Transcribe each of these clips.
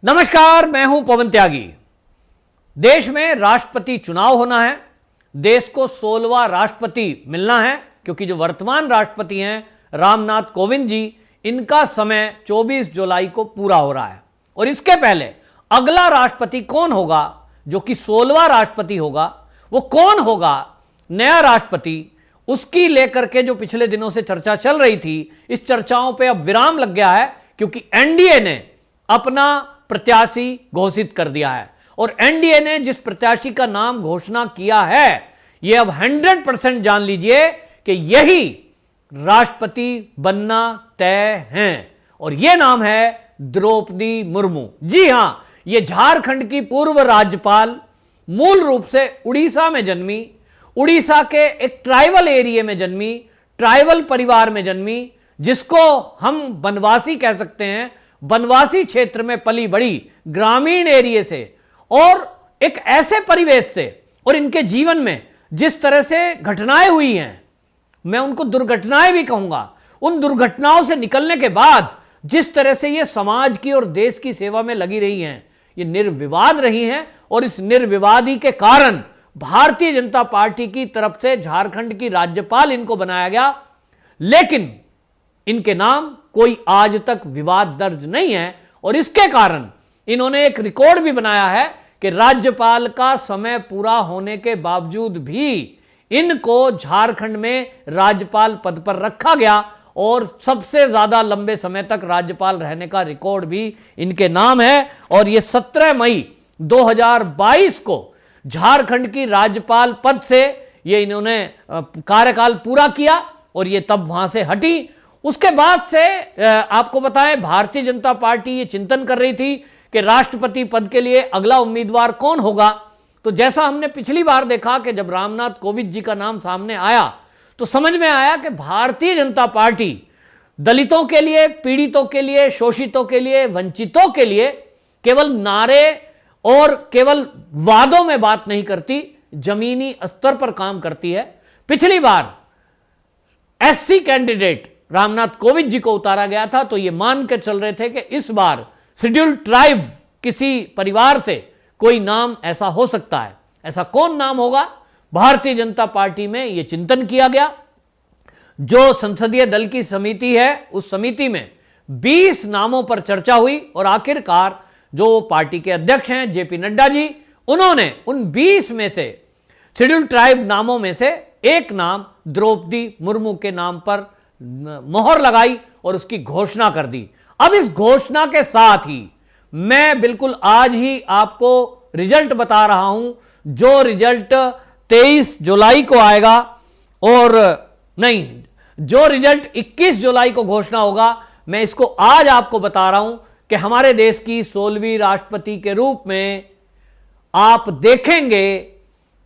नमस्कार, मैं हूं पवन त्यागी। देश में राष्ट्रपति चुनाव होना है, देश को 16वां राष्ट्रपति मिलना है, क्योंकि जो वर्तमान राष्ट्रपति हैं रामनाथ कोविंद जी, इनका समय 24 जुलाई को पूरा हो रहा है। और इसके पहले अगला राष्ट्रपति कौन होगा, जो कि 16वां राष्ट्रपति होगा, वो कौन होगा नया राष्ट्रपति, उसकी लेकर के जो पिछले दिनों से चर्चा चल रही थी, इस चर्चाओं पे अब विराम लग गया है, क्योंकि एनडीए ने अपना प्रत्याशी घोषित कर दिया है। और एनडीए ने जिस प्रत्याशी का नाम घोषणा किया है, यह अब 100% जान लीजिए कि यही राष्ट्रपति बनना तय है। और यह नाम है द्रौपदी मुर्मू। जी हां, यह झारखंड की पूर्व राज्यपाल, मूल रूप से उड़ीसा में जन्मी, उड़ीसा के एक ट्राइबल एरिया में जन्मी, ट्राइबल परिवार में जन्मी, जिसको हम बनवासी कह सकते हैं। बनवासी क्षेत्र में पली बड़ी, ग्रामीण एरिया से और एक ऐसे परिवेश से, और इनके जीवन में जिस तरह से घटनाएं हुई हैं, मैं उनको दुर्घटनाएं भी कहूंगा, उन दुर्घटनाओं से निकलने के बाद जिस तरह से ये समाज की और देश की सेवा में लगी रही हैं, ये निर्विवाद रही हैं। और इस निर्विवादी के कारण भारतीय जनता पार्टी की तरफ से झारखंड की राज्यपाल इनको बनाया गया, लेकिन इनके नाम कोई आज तक विवाद दर्ज नहीं है। और इसके कारण इन्होंने एक रिकॉर्ड भी बनाया है कि राज्यपाल का समय पूरा होने के बावजूद भी इनको झारखंड में राज्यपाल पद पर रखा गया, और सबसे ज्यादा लंबे समय तक राज्यपाल रहने का रिकॉर्ड भी इनके नाम है। और ये 17 मई 2022 को झारखंड की राज्यपाल पद से ये इन्होंने कार्यकाल पूरा किया, और ये तब वहां से हटी। उसके बाद से आपको बताएं, भारतीय जनता पार्टी ये चिंतन कर रही थी कि राष्ट्रपति पद के लिए अगला उम्मीदवार कौन होगा। तो जैसा हमने पिछली बार देखा कि जब रामनाथ कोविंद जी का नाम सामने आया, तो समझ में आया कि भारतीय जनता पार्टी दलितों के लिए, पीड़ितों के लिए, शोषितों के लिए, वंचितों के लिए केवल नारे और केवल वादों में बात नहीं करती, जमीनी स्तर पर काम करती है। पिछली बार एससी कैंडिडेट रामनाथ कोविंद जी को उतारा गया था, तो यह मान के चल रहे थे कि इस बार शेड्यूल्ड ट्राइब किसी परिवार से कोई नाम ऐसा हो सकता है। ऐसा कौन नाम होगा, भारतीय जनता पार्टी में यह चिंतन किया गया। जो संसदीय दल की समिति है, उस समिति में 20 नामों पर चर्चा हुई, और आखिरकार जो पार्टी के अध्यक्ष हैं जेपी नड्डा जी, उन्होंने उन 20 में से, शेड्यूल्ड ट्राइब नामों में से एक नाम द्रौपदी मुर्मू के नाम पर मोहर लगाई और उसकी घोषणा कर दी। अब इस घोषणा के साथ ही मैं बिल्कुल आज ही आपको रिजल्ट बता रहा हूं, जो रिजल्ट 23 जुलाई को आएगा, और नहीं, जो रिजल्ट 21 जुलाई को घोषणा होगा, मैं इसको आज आपको बता रहा हूं कि हमारे देश की 16वीं राष्ट्रपति के रूप में आप देखेंगे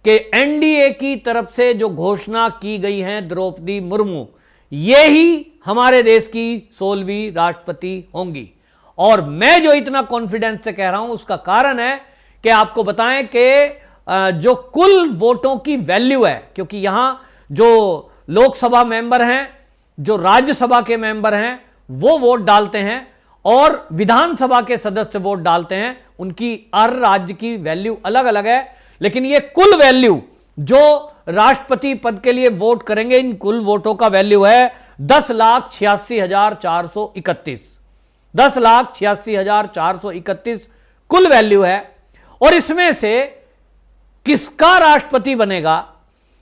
कि एनडीए की तरफ से जो घोषणा की गई है द्रौपदी मुर्मू, ये ही हमारे देश की 16वीं राष्ट्रपति होंगी। और मैं जो इतना कॉन्फिडेंस से कह रहा हूं, उसका कारण है कि आपको बताएं कि जो कुल वोटों की वैल्यू है, क्योंकि यहां जो लोकसभा मेंबर हैं, जो राज्यसभा के मेंबर हैं, वो वोट डालते हैं, और विधानसभा के सदस्य वोट डालते हैं। उनकी हर राज्य की वैल्यू अलग अलग है, लेकिन ये कुल वैल्यू जो राष्ट्रपति पद के लिए वोट करेंगे, इन कुल वोटों का वैल्यू है 10,86,431। 10,86,431 कुल वैल्यू है। और इसमें से किसका राष्ट्रपति बनेगा,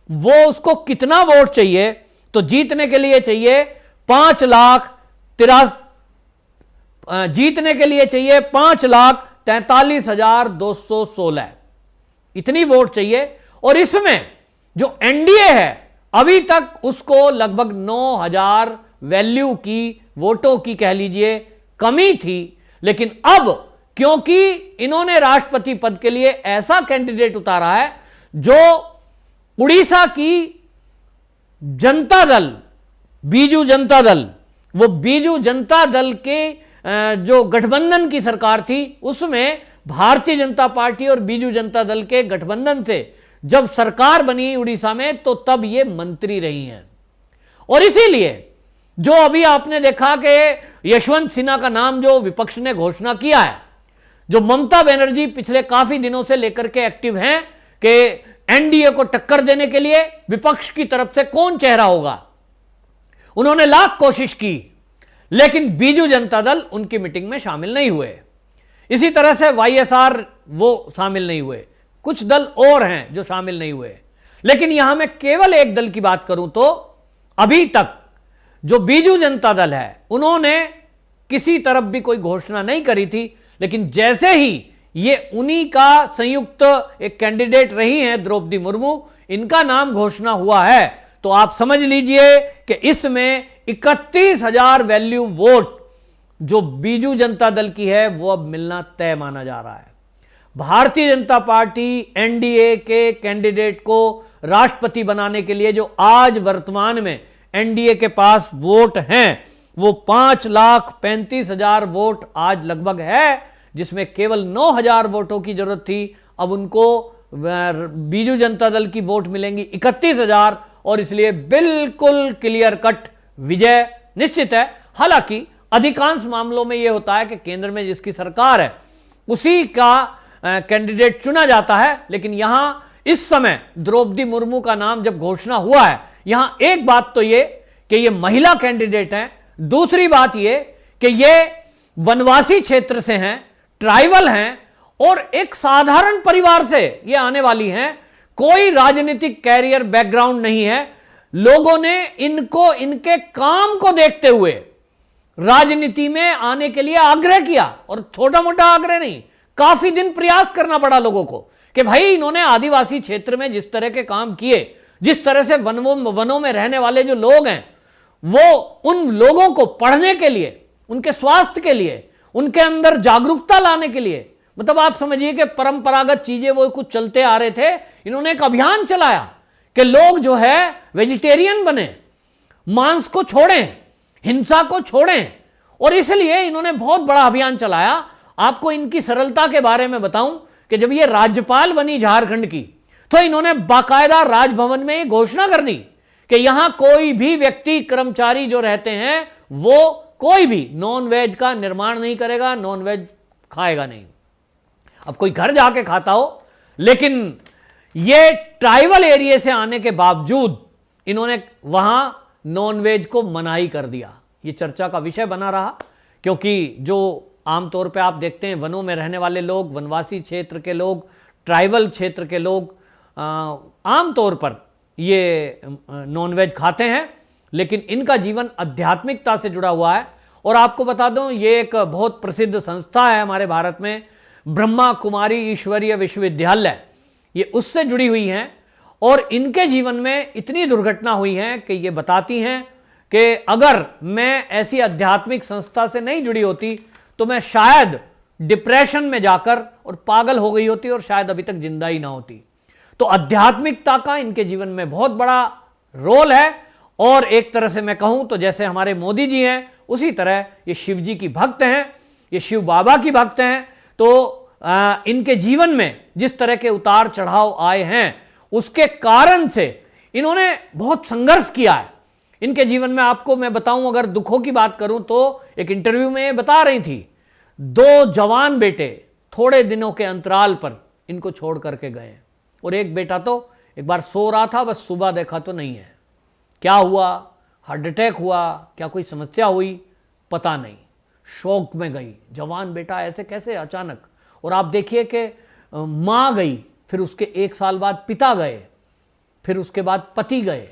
वो उसको कितना वोट चाहिए, तो जीतने के लिए चाहिए 5,43,216, इतनी वोट चाहिए। और इसमें जो एनडीए है, अभी तक उसको लगभग 9,000 वैल्यू की, वोटों की कह लीजिए, कमी थी। लेकिन अब क्योंकि इन्होंने राष्ट्रपति पद के लिए ऐसा कैंडिडेट उतारा है जो उड़ीसा की जनता दल, बीजू जनता दल, वो बीजू जनता दल के जो गठबंधन की सरकार थी, उसमें भारतीय जनता पार्टी और बीजू जनता दल के गठबंधन से जब सरकार बनी उड़ीसा में, तो तब ये मंत्री रही हैं। और इसीलिए जो अभी आपने देखा कि यशवंत सिन्हा का नाम जो विपक्ष ने घोषणा किया है, जो ममता बनर्जी पिछले काफी दिनों से लेकर के एक्टिव हैं कि एनडीए को टक्कर देने के लिए विपक्ष की तरफ से कौन चेहरा होगा। उन्होंने लाख कोशिश की, लेकिन बीजू जनता दल उनकी मीटिंग में शामिल नहीं हुए। इसी तरह से वाईएसआर वो शामिल नहीं हुए, कुछ दल और हैं जो शामिल नहीं हुए। लेकिन यहां मैं केवल एक दल की बात करूं तो अभी तक जो बीजू जनता दल है, उन्होंने किसी तरफ भी कोई घोषणा नहीं करी थी, लेकिन जैसे ही ये उन्हीं का संयुक्त एक कैंडिडेट रही हैं द्रौपदी मुर्मू, इनका नाम घोषणा हुआ है, तो आप समझ लीजिए कि इसमें 31,000 वैल्यू वोट जो बीजू जनता दल की है वो अब मिलना तय माना जा रहा है। भारतीय जनता पार्टी एनडीए के कैंडिडेट को राष्ट्रपति बनाने के लिए जो आज वर्तमान में एनडीए के पास वोट हैं वो 5,35,000 वोट आज लगभग है, जिसमें केवल 9,000 वोटों की जरूरत थी। अब उनको बीजू जनता दल की वोट मिलेंगी 31,000 और इसलिए बिल्कुल क्लियर कट विजय निश्चित है। हालांकि अधिकांश मामलों में यह होता है कि केंद्र में जिसकी सरकार है उसी का कैंडिडेट चुना जाता है, लेकिन यहां इस समय द्रौपदी मुर्मू का नाम जब घोषणा हुआ है, यहां एक बात तो ये कि ये महिला कैंडिडेट हैं, दूसरी बात ये कि ये वनवासी क्षेत्र से हैं, ट्राइबल हैं और एक साधारण परिवार से ये आने वाली हैं, कोई राजनीतिक कैरियर बैकग्राउंड नहीं है। लोगों ने इनको इनके काम को देखते हुए राजनीति में आने के लिए आग्रह किया, और छोटा मोटा आग्रह नहीं, काफी दिन प्रयास करना पड़ा लोगों को कि भाई इन्होंने आदिवासी क्षेत्र में जिस तरह के काम किए, जिस तरह से वनों में रहने वाले जो लोग हैं, वो उन लोगों को पढ़ने के लिए, उनके स्वास्थ्य के लिए, उनके अंदर जागरूकता लाने के लिए, मतलब आप समझिए कि परंपरागत चीजें वो कुछ चलते आ रहे थे, इन्होंने एक अभियान चलाया कि लोग जो है वेजिटेरियन बने, मांस को छोड़ें, हिंसा को छोड़ें, और इसलिए इन्होंने बहुत बड़ा अभियान चलाया। आपको इनकी सरलता के बारे में बताऊं कि जब ये राज्यपाल बनी झारखंड की, तो इन्होंने बाकायदा राजभवन में ये घोषणा कर दी कि यहां कोई भी व्यक्ति, कर्मचारी जो रहते हैं, वो कोई भी नॉन वेज का निर्माण नहीं करेगा, नॉन वेज खाएगा नहीं। अब कोई घर जाके खाता हो, लेकिन ये ट्राइबल एरिया से आने के बावजूद इन्होंने वहां नॉन वेज को मनाही कर दिया। ये चर्चा का विषय बना रहा, क्योंकि जो आमतौर पे आप देखते हैं वनों में रहने वाले लोग, वनवासी क्षेत्र के लोग, ट्राइबल क्षेत्र के लोग आमतौर पर ये नॉन वेज खाते हैं, लेकिन इनका जीवन आध्यात्मिकता से जुड़ा हुआ है। और आपको बता दूं, ये एक बहुत प्रसिद्ध संस्था है हमारे भारत में, ब्रह्मा कुमारी ईश्वरीय विश्वविद्यालय, ये उससे जुड़ी हुई हैं, और इनके जीवन में इतनी दुर्घटना हुई है कि ये बताती हैं कि अगर मैं ऐसी आध्यात्मिक संस्था से नहीं जुड़ी होती तो मैं शायद डिप्रेशन में जाकर और पागल हो गई होती और शायद अभी तक जिंदा ही ना होती। तो आध्यात्मिकता का इनके जीवन में बहुत बड़ा रोल है, और एक तरह से मैं कहूं तो जैसे हमारे मोदी जी हैं, उसी तरह ये शिव जी की भक्त हैं, ये शिव बाबा की भक्त हैं। तो इनके जीवन में जिस तरह के उतार चढ़ाव आए हैं, उसके कारण से इन्होंने बहुत संघर्ष किया है। इनके जीवन में आपको मैं बताऊं, अगर दुखों की बात करूं तो एक इंटरव्यू में ये बता रही थी, 2 जवान बेटे थोड़े दिनों के अंतराल पर इनको छोड़ करके गए, और एक बेटा तो एक बार सो रहा था, बस सुबह देखा तो नहीं है। क्या हुआ, हार्ट अटैक हुआ, क्या कोई समस्या हुई, पता नहीं, शोक में गई। जवान बेटा ऐसे कैसे अचानक। और आप देखिए कि मां गई, फिर उसके 1 साल बाद पिता गए, फिर उसके बाद पति गए।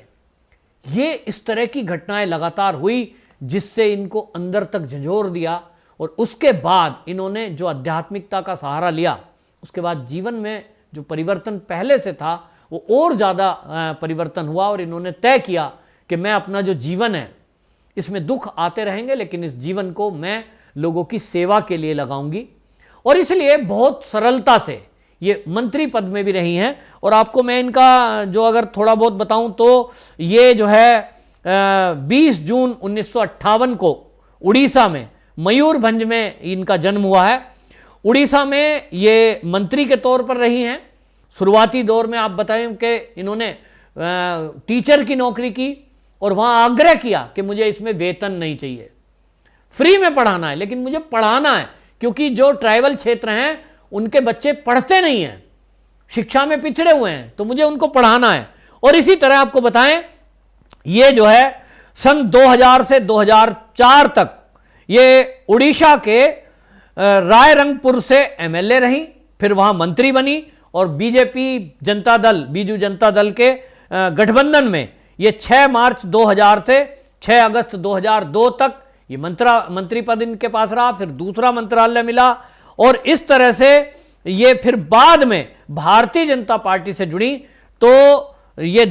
ये इस तरह की घटनाएं लगातार हुई, जिससे इनको अंदर तक झंझोर दिया, और उसके बाद इन्होंने जो आध्यात्मिकता का सहारा लिया, उसके बाद जीवन में जो परिवर्तन पहले से था वो और ज़्यादा परिवर्तन हुआ, और इन्होंने तय किया कि मैं अपना जो जीवन है, इसमें दुख आते रहेंगे, लेकिन इस जीवन को मैं लोगों की सेवा के लिए लगाऊंगी। और इसलिए बहुत सरलता से ये मंत्री पद में भी रही हैं। और आपको मैं इनका जो अगर थोड़ा बहुत बताऊं तो ये जो है 20 जून 1958 को उड़ीसा में मयूरभंज में इनका जन्म हुआ है। उड़ीसा में ये मंत्री के तौर पर रही हैं। शुरुआती दौर में आप बताएं कि इन्होंने टीचर की नौकरी की, और वहां आग्रह किया कि मुझे इसमें वेतन नहीं चाहिए, फ्री में पढ़ाना है, लेकिन मुझे पढ़ाना है, क्योंकि जो ट्राइबल क्षेत्र हैं उनके बच्चे पढ़ते नहीं हैं, शिक्षा में पिछड़े हुए हैं, तो मुझे उनको पढ़ाना है। और इसी तरह आपको बताएं, ये जो है सन 2000 से 2004 तक ये उड़ीसा के रायरंगपुर से एमएलए रही, फिर वहां मंत्री बनी और बीजेपी जनता दल, बीजू जनता दल के गठबंधन में ये 6 मार्च 2000 से 6 अगस्त 2002 तक ये मंत्री पद इनके पास रहा, फिर दूसरा मंत्रालय मिला और इस तरह से ये फिर बाद में भारतीय जनता पार्टी से जुड़ी। तो ये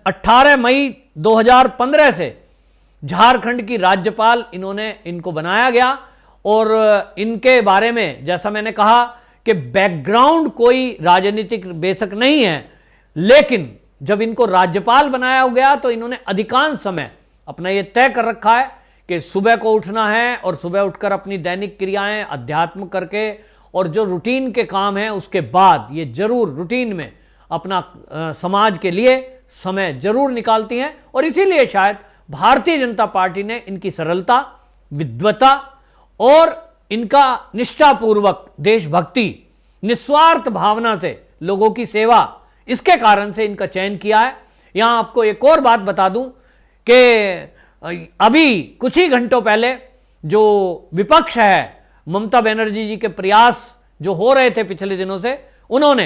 18 मई 2015 से झारखंड की राज्यपाल इनको बनाया गया और इनके बारे में जैसा मैंने कहा कि बैकग्राउंड कोई राजनीतिक बेशक नहीं है, लेकिन जब इनको राज्यपाल बनाया गया तो इन्होंने अधिकांश समय अपना यह तय कर रखा है कि सुबह को उठना है और सुबह उठकर अपनी दैनिक क्रियाएं अध्यात्म करके और जो रूटीन के काम हैं उसके बाद ये जरूर रूटीन में अपना समाज के लिए समय जरूर निकालती हैं। और इसीलिए शायद भारतीय जनता पार्टी ने इनकी सरलता, विद्वता और इनका निष्ठापूर्वक देशभक्ति, निस्वार्थ भावना से लोगों की सेवा, इसके कारण से इनका चयन किया है। यहां आपको एक और बात बता दूं कि अभी कुछ ही घंटों पहले जो विपक्ष है, ममता बनर्जी जी के प्रयास जो हो रहे थे पिछले दिनों से, उन्होंने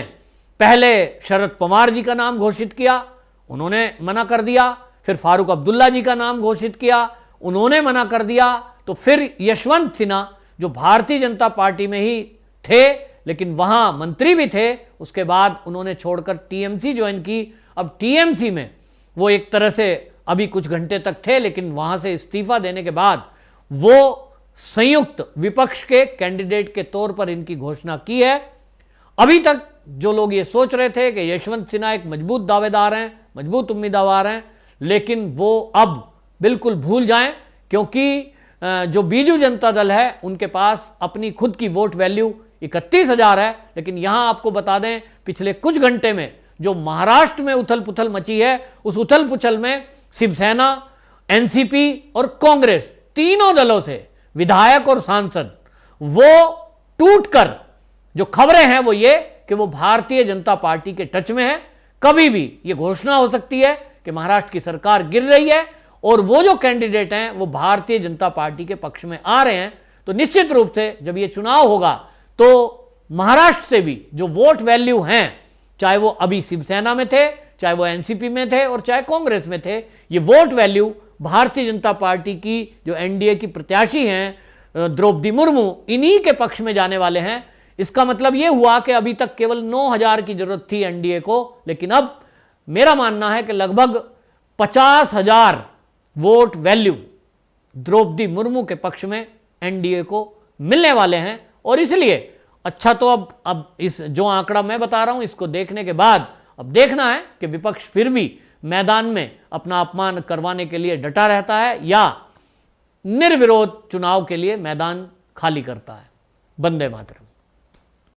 पहले शरद पवार जी का नाम घोषित किया, उन्होंने मना कर दिया, फिर फारूक अब्दुल्ला जी का नाम घोषित किया, उन्होंने मना कर दिया, तो फिर यशवंत सिन्हा जो भारतीय जनता पार्टी में ही थे लेकिन वहां मंत्री भी थे, उसके बाद उन्होंने छोड़कर टीएमसी ज्वाइन की। अब टीएमसी में वो एक तरह से अभी कुछ घंटे तक थे, लेकिन वहां से इस्तीफा देने के बाद वो संयुक्त विपक्ष के कैंडिडेट के तौर पर इनकी घोषणा की है। अभी तक जो लोग ये सोच रहे थे कि यशवंत सिन्हा एक मजबूत दावेदार हैं, मजबूत उम्मीदवार हैं, लेकिन वो अब बिल्कुल भूल जाएं, क्योंकि जो बीजू जनता दल है उनके पास अपनी खुद की वोट वैल्यू 31,000 है। लेकिन यहां आपको बता दें, पिछले कुछ घंटे में जो महाराष्ट्र में उथल पुथल मची है, उस उथल पुथल में शिवसेना, एनसीपी और कांग्रेस, तीनों दलों से विधायक और सांसद वो टूटकर, जो खबरें हैं वो ये कि वो भारतीय जनता पार्टी के टच में है। कभी भी ये घोषणा हो सकती है कि महाराष्ट्र की सरकार गिर रही है और वो जो कैंडिडेट हैं वो भारतीय जनता पार्टी के पक्ष में आ रहे हैं। तो निश्चित रूप से जब ये चुनाव होगा तो महाराष्ट्र से भी जो वोट वैल्यू हैं, चाहे वो अभी शिवसेना में थे, चाहे वो एनसीपी में थे और चाहे कांग्रेस में थे, ये vote value Bharatiya Janata party की जो एनडीए की प्रत्याशी हैं द्रौपदी मुर्मू, इन्हीं के पक्ष में जाने वाले हैं। इसका मतलब यह हुआ कि अभी तक केवल 9,000 की जरूरत थी एनडीए को, लेकिन अब मेरा मानना है कि लगभग 50,000 वोट वैल्यू द्रौपदी मुर्मू के पक्ष में एनडीए को मिलने वाले हैं। और इसलिए अच्छा, तो अब इस जो आंकड़ा मैं बता रहा हूं इसको देखने के बाद अब देखना है कि विपक्ष फिर भी मैदान में अपना अपमान करवाने के लिए डटा रहता है या निर्विरोध चुनाव के लिए मैदान खाली करता है। वंदे मातरम।